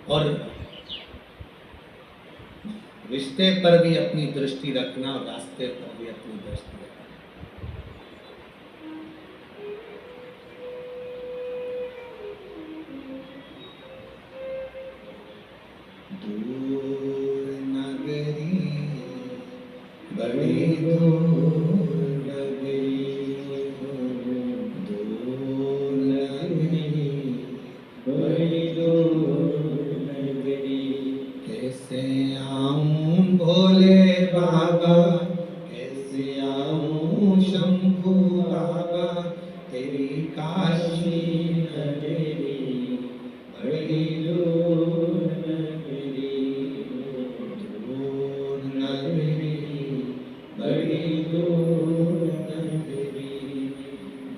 और रिश्ते पर भी अपनी दृष्टि रखना और रास्ते पर भी अपनी दृष्टि रखना। दूर नगरी बड़ी दूर नगरी, दूर नगरी बड़ी दूर नगरी, कैसे आऊं भोले बाबा, कैसे आऊं शंभू बाबा, तेरी काशी नगरी बड़ी दूर नगरी, दूर नगरी बड़ी दूर नगरी,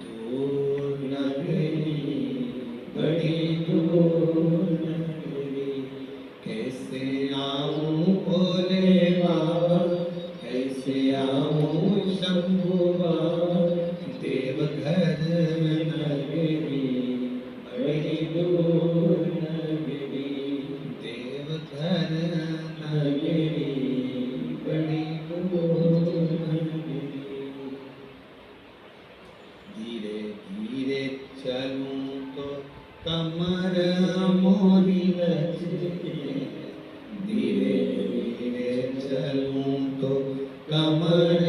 दूर नगरी बड़ी दूर नगरी, कैसे आऊं भोले बाबा, कैसे आऊं शंभू बाबा, देवघर नगरी बड़ी दूर नगरी, देवघर नगरी बड़ी दूर नगरी, धीरे धीरे चलूं तो कमर मोरी लचके, धीरे धीरे चलूं तो कमर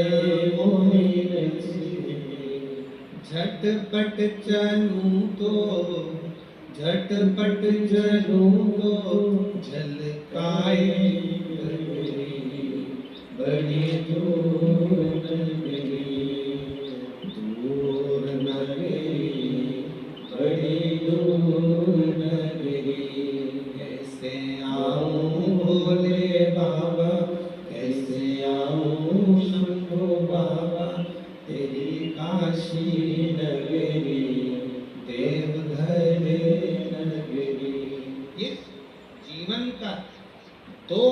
मोरी लचके, झटपट चलूं तो झटपट चलूं तो झलकाए नगरी बड़ी दूर नगरी, दूर नगरी बड़ी दूर नगरी, कैसे आऊं भोले बाबा, कैसे आऊं शंभू बाबा, तेरी काशी नगरी देवघर नगरी। ये जीवन का दो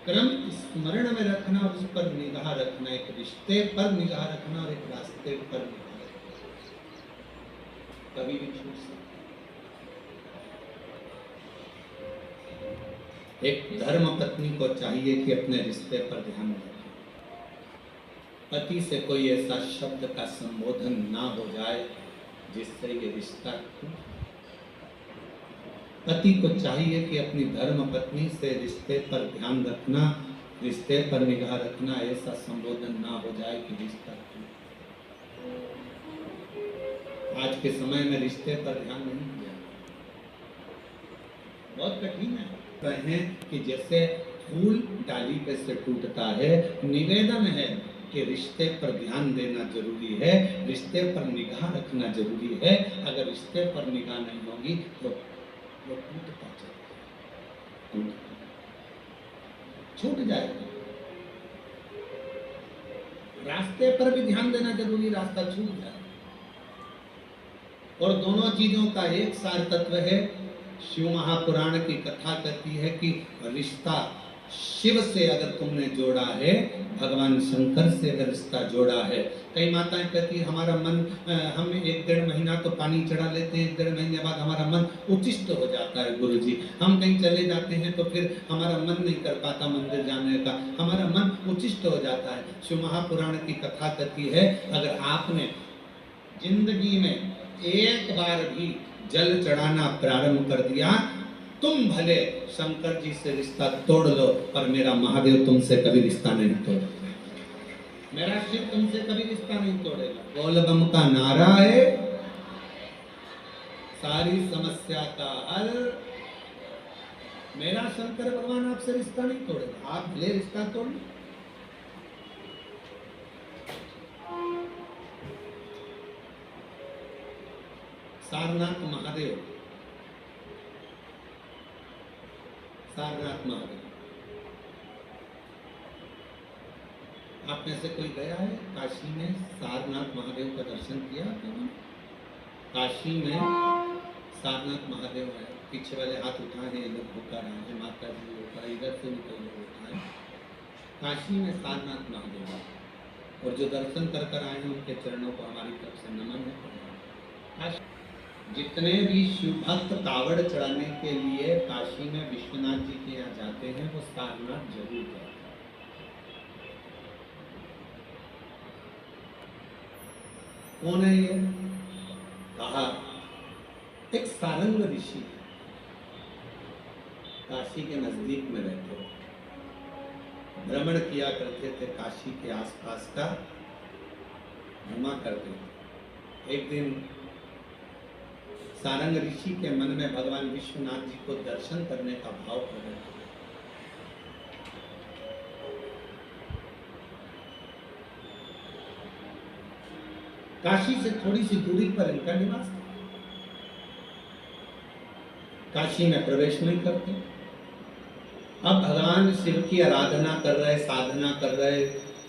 क्रम स्मरण में रखना और उस पर निगाह रखना, एक रिश्ते पर निगाह रखना और एक रास्ते पर निगाह रखना, कभी भी छूट सकता। एक धर्म पत्नी को चाहिए कि अपने रिश्ते पर ध्यान रखे, पति से कोई ऐसा शब्द का संबोधन ना हो जाए जिससे ये रिश्ता टूटे। पति को चाहिए कि अपनी धर्म पत्नी से रिश्ते पर ध्यान रखना, रिश्ते पर निगाह रखना, ऐसा संबोधन ना हो जाए कि रिश्ता टूटे। आज के समय में रिश्ते पर ध्यान नहीं दिया, बहुत कठिन है। कहें कि जैसे फूल डाली पे से टूटता है, निवेदन है कि रिश्ते पर ध्यान देना जरूरी है, रिश्ते पर निगाह रखना जरूरी है। अगर रिश्ते पर निगाह नहीं होगी तो वो टूटता चलेगा, छूट जाएगा। रास्ते पर भी ध्यान देना जरूरी, रास्ता छूट जाए। और दोनों चीजों का एक सार तत्व है। शिव महापुराण की कथा कहती है कि रिश्ता शिव से अगर तुमने जोड़ा है, भगवान शंकर से अगर रिश्ता जोड़ा है। कई माताएं कहती है हमारा मन, हम 1-1.5 महीना तो पानी चढ़ा लेते हैं, 1.5 महीने बाद हमारा मन उचिष्ट हो जाता है गुरुजी। हम कहीं चले जाते हैं तो फिर हमारा मन नहीं कर पाता मंदिर जाने का, हमारा मन उचिष्ट हो जाता है। शिव महापुराण की कथा कहती है अगर आपने जिंदगी में एक बार भी जल चढ़ाना प्रारंभ कर दिया, तुम भले शंकर जी से रिश्ता तोड़ लो पर मेरा महादेव तुमसे कभी रिश्ता नहीं तोड़ेगा, मेरा शिव तुमसे कभी रिश्ता नहीं तोड़ेगा। बोलबम का नारा है, सारी समस्या का हल, मेरा शंकर भगवान आपसे रिश्ता नहीं तोड़ेगा, आप भले रिश्ता तोड़ लो। सारनाथ महादेव, सारनाथ महादेव, आप में से कोई गया है काशी में? सारनाथ महादेव का दर्शन किया आपने? काशी में सारनाथ महादेव है, पीछे वाले हाथ उठाए हैं, लोग होकर रहे हैं, माता जी होकर, इधर से भी कई लोग उठाए। काशी में सारनाथ महादेव है और जो दर्शन कर कर आए हैं उनके चरणों को हमारी तरफ से नमन है। जितने भी शिव भक्त कावड़ चढ़ाने के लिए काशी में विश्वनाथ जी के यहाँ जाते हैं वो सारनाथ जरूर जाते हैं। कौन है ये? कहा एक सारंग ऋषि काशी के नजदीक में रहते थे, भ्रमण किया करते थे, काशी के आसपास का घुमा करते थे। एक दिन सारंग ऋषि के मन में भगवान विश्वनाथ जी को दर्शन करने का भाव प्रकट हुआ। काशी से थोड़ी सी दूरी पर इनका निवास था। काशी में प्रवेश नहीं करते। अब भगवान शिव की आराधना कर रहे, साधना कर रहे,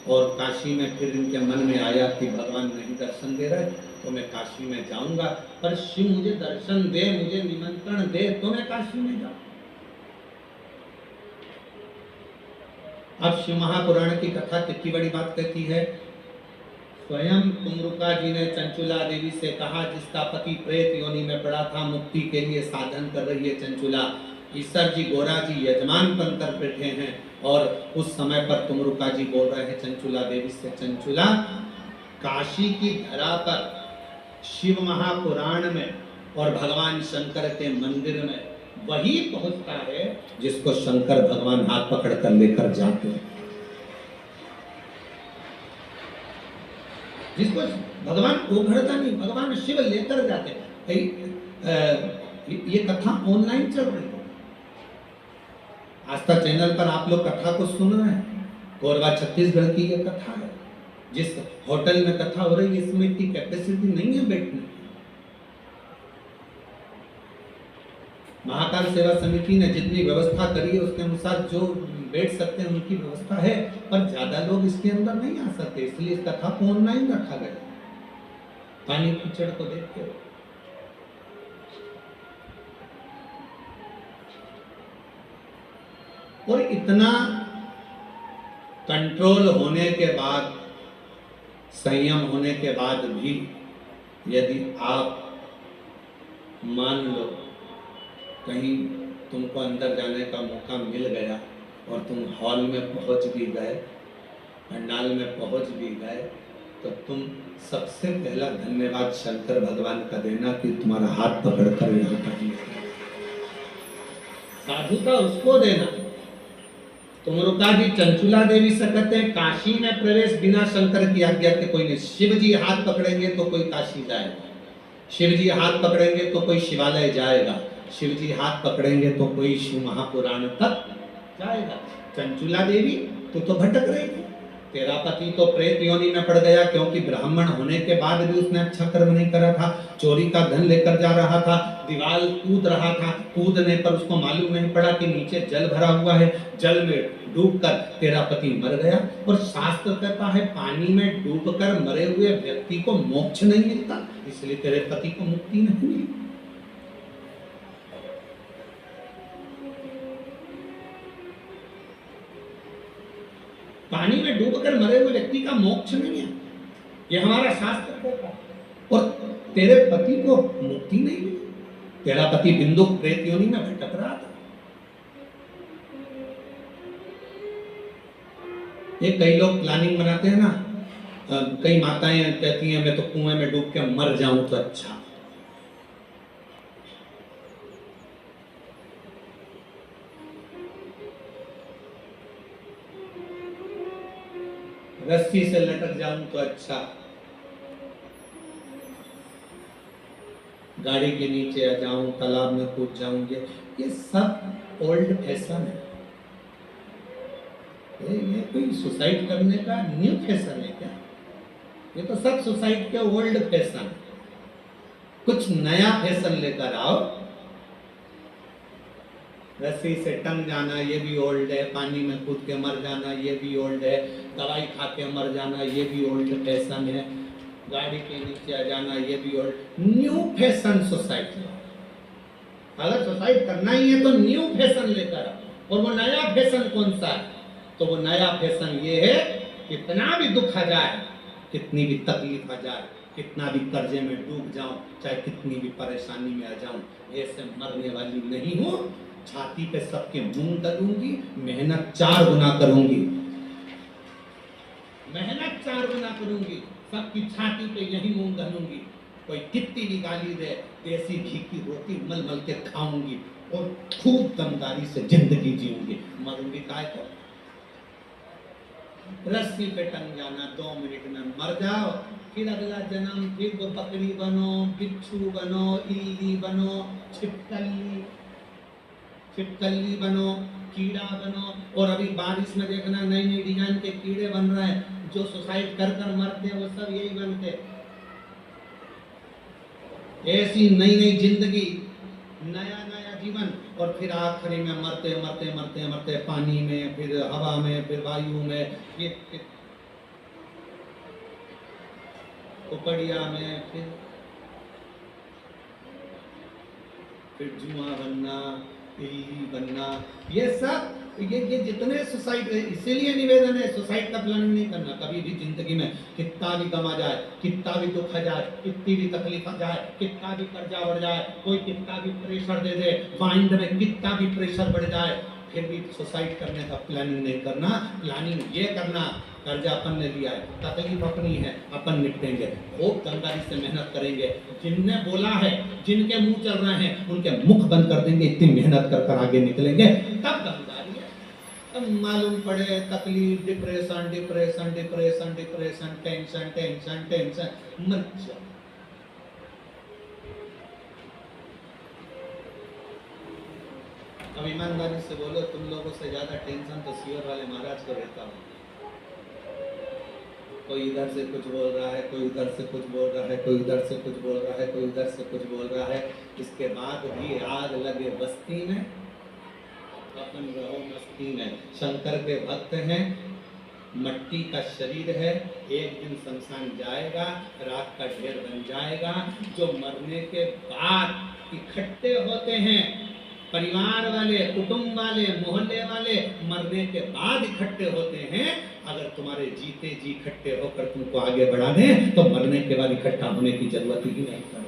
और काशी में फिर इनके मन में आया कि भगवान नहीं दर्शन दे रहे तो मैं काशी में जाऊंगा, पर शिव मुझे दर्शन दे, मुझे निमंत्रण दे तो मैं काशी में जाऊं। अब शिव महापुराण की कथा कितनी बड़ी बात कहती है। स्वयं तुमरुका जी ने चंचुला देवी से कहा, जिसका पति प्रेत योनि में पड़ा था, मुक्ति के लिए साधन कर रही है चंचुला, ईश्वर जी गोरा जी यजमान बनकर बैठे हैं, और उस समय पर तुमरुका जी बोल रहे हैं चंचुला देवी से, चंचुला काशी की धरा पर शिव महापुराण में और भगवान शंकर के मंदिर में वही पहुंचता है जिसको शंकर भगवान हाथ पकड़ कर लेकर जाते हैं, जिसको भगवान उघड़ता नहीं, भगवान शिव लेकर जाते हैं। ये कथा ऑनलाइन चल रही है, आस्था चैनल पर आप लोग कथा को सुन रहे हैं। कोरबा छत्तीसगढ़ की ये कथा है। जिस होटल में कथा हो रही है इसमें इतनी कैपेसिटी नहीं है बैठने। महाकाल सेवा समिति ने जितनी व्यवस्था करी है उसके अनुसार जो बैठ सकते हैं उनकी व्यवस्था है, पर ज्यादा लोग इसके अंदर नहीं आ सकते, इसलिए इस कथा को ऑनलाइन रखा गया पानी कीचड़ को देखते हुए। और इतना कंट्रोल होने के बाद, संयम होने के बाद भी यदि आप मान लो कहीं तुमको अंदर जाने का मौका मिल गया और तुम हॉल में पहुंच भी गए, पंडाल में पहुंच भी गए, तो तुम सबसे पहला धन्यवाद शंकर भगवान का देना कि तुम्हारा हाथ पकड़कर यहाँ तक लेकर। साधुता उसको देना। तुमरुका जी चंचुला देवी से कहते हैं काशी में प्रवेश बिना शंकर की आज्ञा के कोई नहीं। शिव जी हाथ पकड़ेंगे तो कोई काशी जाएगा, शिव जी हाथ पकड़ेंगे तो कोई शिवालय जाएगा, शिव जी हाथ पकड़ेंगे तो कोई शिव महापुराण तक जाएगा। चंचुला देवी तू तो भटक रही थी, तेरा पति तो प्रेत योनि में पड़ गया, क्योंकि ब्राह्मण होने के बाद भी उसने अच्छा कर्म नहीं करा था, चोरी का धन लेकर जा रहा था, दीवार कूद रहा था, कूदने पर उसको मालूम नहीं पड़ा कि नीचे जल भरा हुआ है, जल में डूबकर तेरा पति मर गया। और शास्त्र कहता है पानी में डूबकर मरे हुए व्यक्ति को मोक्ष नहीं मिलता, इसलिए तेरे पति को मुक्ति नहीं मिली। पानी में डूबकर मरे हुए व्यक्ति का मोक्ष नहीं है, ये हमारा शास्त्र कहता है। और तेरे पति को मुक्ति नहीं मिली, तेरा पति बिंदु प्रेत योनि में भटक रहा था। ये कई लोग प्लानिंग बनाते हैं ना, कई माताएं कहती हैं मैं तो कुएं में डूब के मर जाऊं तो अच्छा। रस्सी से लटक जाऊं तो अच्छा, गाड़ी के नीचे आ जाऊं, तालाब में कूद जाऊं, ये सब ओल्ड फैशन है। ये कोई सुसाइड करने का न्यू फैशन है क्या? ये तो सब सुसाइड के ओल्ड फैशन है। कुछ नया फैशन लेकर आओ। रस्सी से टंग जाना ये भी ओल्ड है, पानी में कूद के मर जाना ये भी ओल्ड है, दवाई खा के मर जाना ये भी ओल्ड फैशन है, गाड़ी के नीचे आ जाना ये भी ओल्ड। New fashion suicide. अगर सुसाइड करना ही है तो न्यू फैशन लेकर आओ। और वो नया फैशन कौन सा है? तो वो नया फैशन ये है, कितना भी दुख आ जाए, कितनी भी तकलीफ आ जाए, कितना भी कर्जे में डूब जाऊं, चाहे कितनी भी परेशानी में आ जाऊं, ऐसे मरने वाली नहीं हूं। छाती पे सबके मूंग डालूंगी, मेहनत 4 गुना करूंगी, मेहनत 4 गुना करूंगी, सबकी छाती पे यही मूंग डालूंगी। कोई कितनी भी गाली दे, देसी घी की रोटी मल मल के खाऊंगी और खूब दमदारी से जिंदगी जीऊंगी। मरूंगी काय को? रस्सी पे टंग जाना, 2 मिनट में मर जाओ, फिर अगला जन्म फिर वो बकरी बनो, बिच्छू बनो, इल्ली बनो, छिपकली बनो, कीड़ा बनो। और अभी बारिश में देखना नई नई डिजाइन के कीड़े बन रहे हैं, जो सुसाइड कर कर मरते हैं वो सब यही बनते। ऐसी नई नई जिंदगी, नया नया जीवन, और फिर आखिरी में मरते मरते मरते मरते पानी में, फिर हवा में, फिर वायु में, फिर उपड़िया में, फिर जुआ बनना, इल्ली बनना। ये सब ये जितने सुसाइड, इसीलिए निवेदन है सुसाइड का प्लान नहीं करना कभी भी जिंदगी में। कितना भी कमा जाए, कितना भी दुख आ जाए, कितनी भी तकलीफ आ जाए, कितना भी कर्जा बढ़ जाए, कोई कितना भी प्रेशर दे दे, माइंड में कितना भी प्रेशर बढ़ जाए, फिर भी सुसाइड करने का प्लानिंग नहीं करना। प्लानिंग ये करना, कर्जा अपन ने लिया है, तकलीफ अपनी है, अपन निपटेंगे, खूब ईमानदारी से मेहनत करेंगे। जिनने बोला है, जिनके मुंह चल रहे हैं, उनके मुख बंद कर देंगे, इतनी मेहनत कर कर आगे निकलेंगे, तब ईमानदारी है। तब मालूम पड़े तकलीफ, depression depression depression depression, tension tension tension, मत जाओ। अब ईमानदारी से बोलो, तुम लोगों से ज्यादा टेंशन तो सीवर वाले महाराज को रहता हो। कोई इधर से कुछ बोल रहा है, कोई उधर से कुछ बोल रहा है, कोई इधर से कुछ बोल रहा है, कोई उधर से कुछ बोल रहा है। इसके बाद भी आग लगे बस्ती में, अपन रहो मस्ती में। शंकर के भक्त हैं, मट्टी का शरीर है, एक दिन शमशान जाएगा, राख का ढेर बन जाएगा। जो मरने के बाद इकट्ठे होते हैं, परिवार वाले, कुटुंब वाले, मोहल्ले वाले, मरने के बाद इकट्ठे होते हैं। अगर तुम्हारे जीते जी इकट्ठे होकर तुमको आगे बढ़ा दें, तो मरने के बाद इकट्ठा होने की जरूरत ही नहीं पड़ेगी।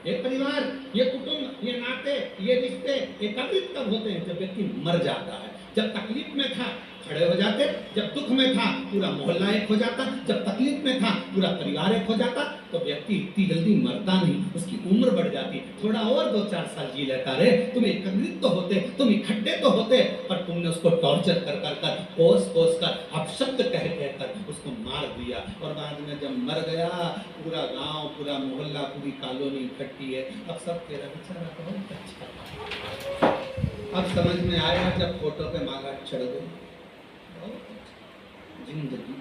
ये परिवार, ये कुटुंब, ये नाते, ये रिश्ते एकत्रित तब होते हैं जब व्यक्ति मर जाता है। जब तकलीफ में था खड़े हो जाते, जब दुख में था पूरा मोहल्ला एक हो जाता, जब तकलीफ में था पूरा परिवार एक हो जाता। तो व्यक्ति इतनी जल्दी मरता नहीं, उसकी उम्र बढ़ जाती, थोड़ा और 2-4 साल जी लेता। रे तुम एकत्रित तो होते, तुम इकट्ठे तो होते, पर तुमने उसको टॉर्चर कर कर कर, पोस पोस कर, अपशब्द कह कहकर उसको मार दिया। और बाद में जब मर गया, पूरा गांव, पूरा मोहल्ला, पूरी कॉलोनी इकट्ठी है। अब सब तेरा बेचारा बहुत अच्छा। अब समझ में आया जब फोटो पे माला चढ़ गई, जिंदगी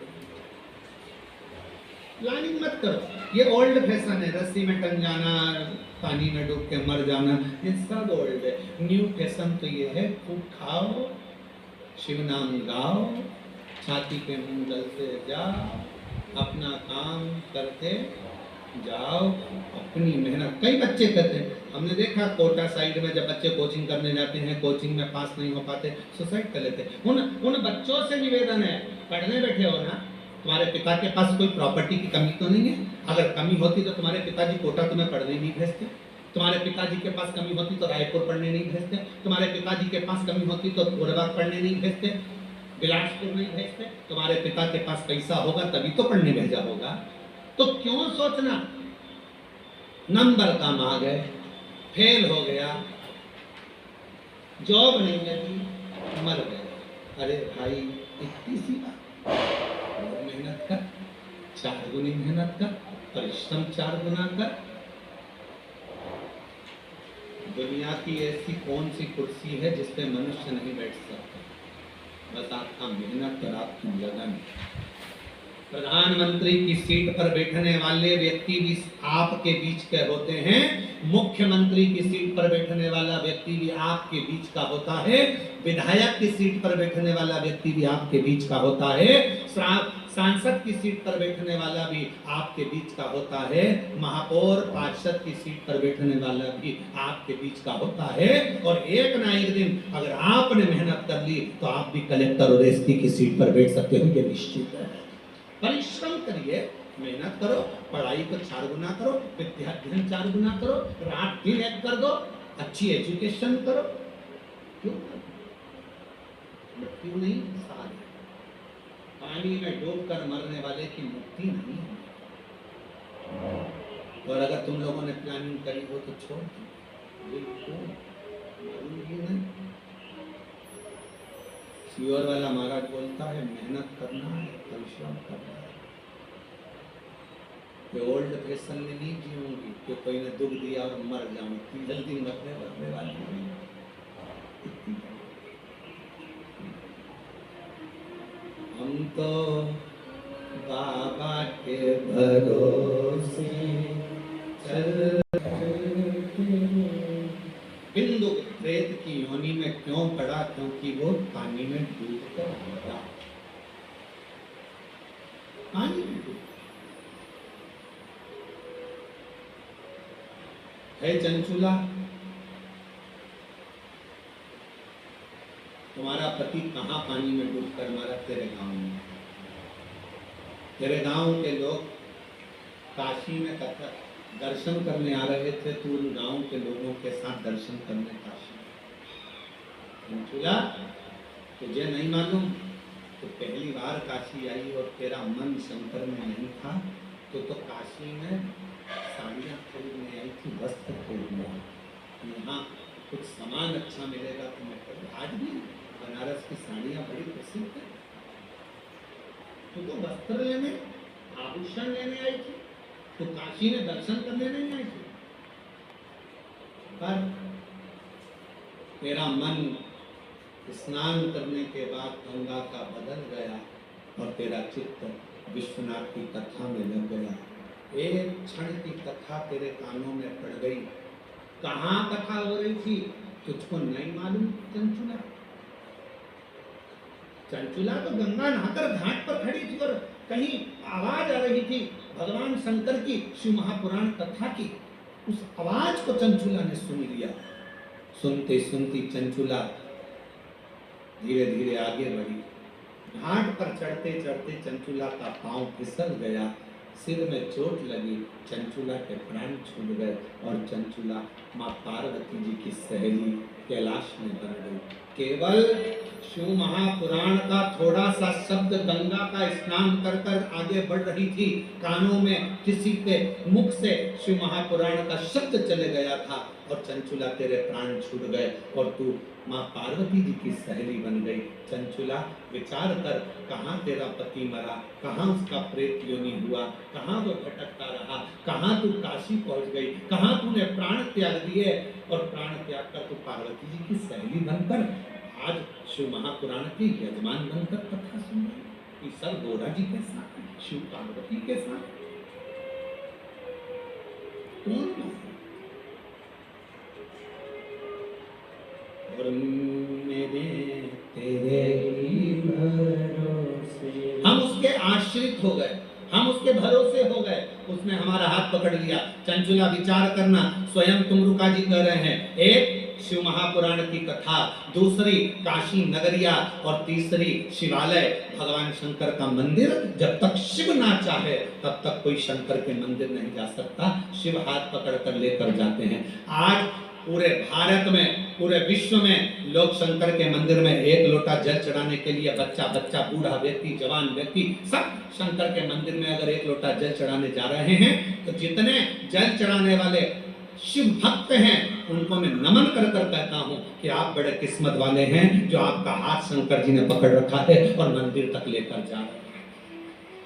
प्लानिंग मत करो। ये ओल्ड फैशन है, रस्सी में टंग जाना, पानी में डूब के मर जाना, ये सब ओल्ड है। न्यू फैशन तो ये है, खूब खाओ, शिव नाम गाओ, छाती पे मुंह डलते जाओ, अपना काम करते जाओ, अपनी मेहनत। कई बच्चे कहते हैं, हमने देखा कोटा साइड में जब बच्चे कोचिंग करने जाते हैं, कोचिंग में पास नहीं हो पाते, सुसाइड कर लेते हैं। उन बच्चों से निवेदन है, पढ़ने बैठे हो ना, तुम्हारे पिता के पास कोई प्रॉपर्टी की कमी तो नहीं है? अगर कमी होती तो तुम्हारे पिताजी कोटा तुम्हें पढ़ने नहीं भेजते। तुम्हारे पिताजी के पास कमी होती तो रायपुर पढ़ने नहीं भेजते। तुम्हारे पिताजी के पास कमी होती तो औरंगाबाद पढ़ने नहीं भेजते, बिलासपुर नहीं भेजते। तुम्हारे पिता के पास पैसा होगा तभी तो पढ़ने भेजा होगा। तो क्यों सोचना नंबर कम आ गए, फेल हो गया, जॉब नहीं लगी, मर गए। अरे भाई इतनी सी बात, मेहनत कर, 4 गुनी मेहनत कर, परिश्रम 4 गुना कर। दुनिया की ऐसी कौन सी कुर्सी है जिस पे मनुष्य नहीं बैठ सकता? बस आपका मेहनत और आपकी लगन। प्रधानमंत्री की सीट पर बैठने वाले व्यक्ति भी आपके बीच के होते हैं, मुख्यमंत्री की सीट पर बैठने वाला व्यक्ति भी आपके बीच का होता है, विधायक की सीट पर बैठने वाला व्यक्ति भी आपके बीच का होता है, सांसद की सीट पर बैठने वाला भी आपके बीच का होता है, महापौर पार्षद की सीट पर बैठने वाला भी आपके बीच का होता है। और एक ना एक दिन अगर आपने मेहनत कर ली तो आप भी कलेक्टर और एसपी की सीट पर बैठ सकते हो, ये निश्चित है। परिश्रम करिए, मेहनत करो, पढ़ाई को 4 गुना करो, विद्याध्ययन 4 गुना करो, रात दिन एक कर दो, अच्छी एजुकेशन करो। क्यों मृत्यु नहीं साल है। पानी में डूबकर मरने वाले की मुक्ति नहीं है। और अगर तुम लोगों ने प्लानिंग करी हो तो छोड़ दो, बिल्कुल मरूंगी नहीं। सीवर वाला महाराज बोलता है मेहनत करना है, परिश्रम करना है। ये ओल्ड फैशन में नहीं जीऊंगी कि कोई ने दुख दिया और मर जाऊं, इतनी जल्दी मरने वाली नहीं। हम तो बाबा के भरोसे चल। बिंदु प्रेत की योनि में क्यों पड़ा? क्योंकि वो पानी में डूब कर मरा। पानी में डूब है। चंचुला, तुम्हारा पति कहाँ पानी में डूब कर मरा? तेरे गांव में। तेरे गांव के लोग काशी में कथा दर्शन करने आ रहे थे, तू उन गांव के लोगों के साथ दर्शन करने काशी। चंचुला, तुझे नहीं मालूम तो पहली बार काशी आई और तेरा मन शंकर में नहीं था, तो काशी में साड़ियाँ खरीदने आई थी, वस्त्र खरीदने। यहाँ कुछ सामान अच्छा मिलेगा तो मैं करूँ। आज भी बनारस की साड़ियाँ बड़ी प्रसिद्ध है। तो वस्त्र लेने, आभूषण लेने आई थी, तो काशी में दर्शन करने नहीं आई थी। पर तेरा मन स्नान करने के बाद गंगा का बदल गया और तेरा चित्त विश्वनाथ की कथा में लग गया। एक क्षण की कथा तेरे कानों में पड़ गई। कहाँ कथा हो रही थी तुझको नहीं मालूम? चंचुला, चंचुला तो गंगा नहाकर घाट पर खड़ी थी और कहीं आवाज आ रही थी भगवान शंकर की, शिव महापुराण कथा की। उस आवाज को चंचुला ने सुन लिया। सुनते सुनती चंचुला धीरे धीरे आगे बढ़ी। घाट पर चढ़ते चढ़ते चंचुला का पांव फिसल गया, सिर में चोट लगी, चंचुला के प्राण छूट गए और चंचुला माँ पार्वती जी की सहेली कैलाश में बन गई। केवल शिव महापुराण का थोड़ा सा शब्द गंगा का स्नान कर कर आगे बढ़ रही थी, कानों में किसी के मुख से शिव महापुराण का शब्द चले गया था और चंचुला तेरे प्राण छूट गए और तू माँ पार्वती जी की सहेली बन गई। चंचुला, विचार कर, कहाँ तेरा पति मरा, कहाँ उसका प्रेत योनि हुआ, कहाँ वो भटकता रहा, कहाँ तू काशी पहुंच गई, कहाँ तूने प्राण त्याग दिए और प्राण त्याग कर तू पार्वती जी की सहेली बनकर आज शिव महापुराण के यजमान बनकर कथा सुन रहे। सर गोरा जी के साथ, शिव पार्वती के साथ कौन? और मेरे तेरे ही भरोसे हम उसके आश्रित हो गए, हम उसके भरोसे हो गए। उसने हमारा हाथ पकड़ लिया। चंचुला, विचार करना, स्वयं तुमरुका जी कह रहे हैं, एक शिव महापुराण की कथा, दूसरी काशी नगरिया और तीसरी शिवालय, भगवान शंकर का मंदिर। जब तक शिव ना चाहे तब तक कोई शंकर के मंदिर नहीं जा सकता। शिव हाथ पकड़ कर लेकर जाते हैं। आज पूरे भारत में, पूरे विश्व में लोग शंकर के मंदिर में एक लोटा जल चढ़ाने के लिए बच्चा बच्चा, बूढ़ा व्यक्ति, जवान व्यक्ति, सब शंकर के मंदिर में अगर एक लोटा जल चढ़ाने जा रहे हैं तो जितने जल चढ़ाने वाले शिव भक्त हैं उनको मैं नमन कर कर कहता हूं कि आप बड़े किस्मत वाले हैं जो आपका हाथ शंकर जी ने पकड़ रखा है और मंदिर तक लेकर जा रहे हैं,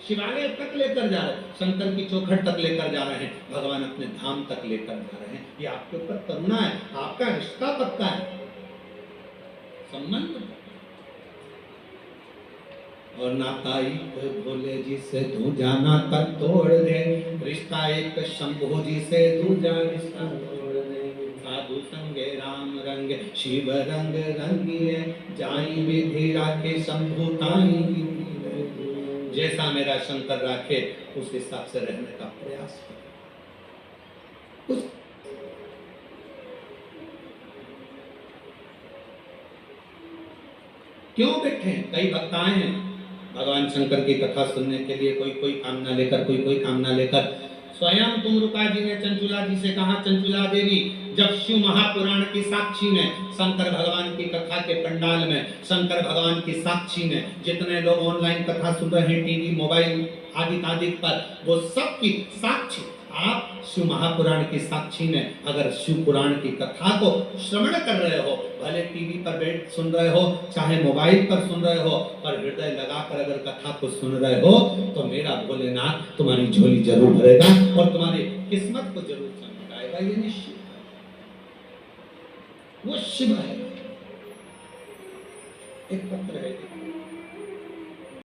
शिवालय तक लेकर जा रहे हैं, शंकर की चौखट तक लेकर जा रहे हैं, भगवान अपने धाम तक लेकर जा रहे हैं। ये आपके ऊपर करुणा है, आपका रिश्ता पक्का है, संबंध। और नाता एक भोले जी से तू जाना तक तोड़ दे, रिश्ता एक शंभू जी से तू जा रिश्ता तोड़ दे। साधु संगे राम रंग शिव रंग रंगिए, जाई विधि राखे शंभू ताई। जैसा मेरा शंकर राखे उस हिसाब से रहने का प्रयास करो। क्यों बैठे? कई भक्त आए हैं, भगवान शंकर की कथा सुनने के लिए कोई कोई कामना लेकर, कोई कोई कामना लेकर। स्वयं तुमरुका जी ने चंचुला जी से कहा, चंचुला देवी, जब शिव महापुराण की साक्षी में, शंकर भगवान की कथा के पंडाल में, शंकर भगवान की साक्षी में जितने लोग ऑनलाइन कथा सुन रहे हैं, टीवी मोबाइल आदि आदि पर, वो सब की साक्षी आप शिव महापुराण की साक्षी में अगर शिव पुराण की कथा को श्रवण कर रहे हो, भले टीवी पर बैठ सुन रहे हो, चाहे मोबाइल पर सुन रहे हो, पर हृदय लगाकर अगर कथा को सुन रहे हो, तो मेरा भोलेनाथ तुम्हारी झोली जरूर भरेगा और तुम्हारी किस्मत को जरूर चमकाएगा। ये निश्चित है, वो शिव है। एक पत्र है,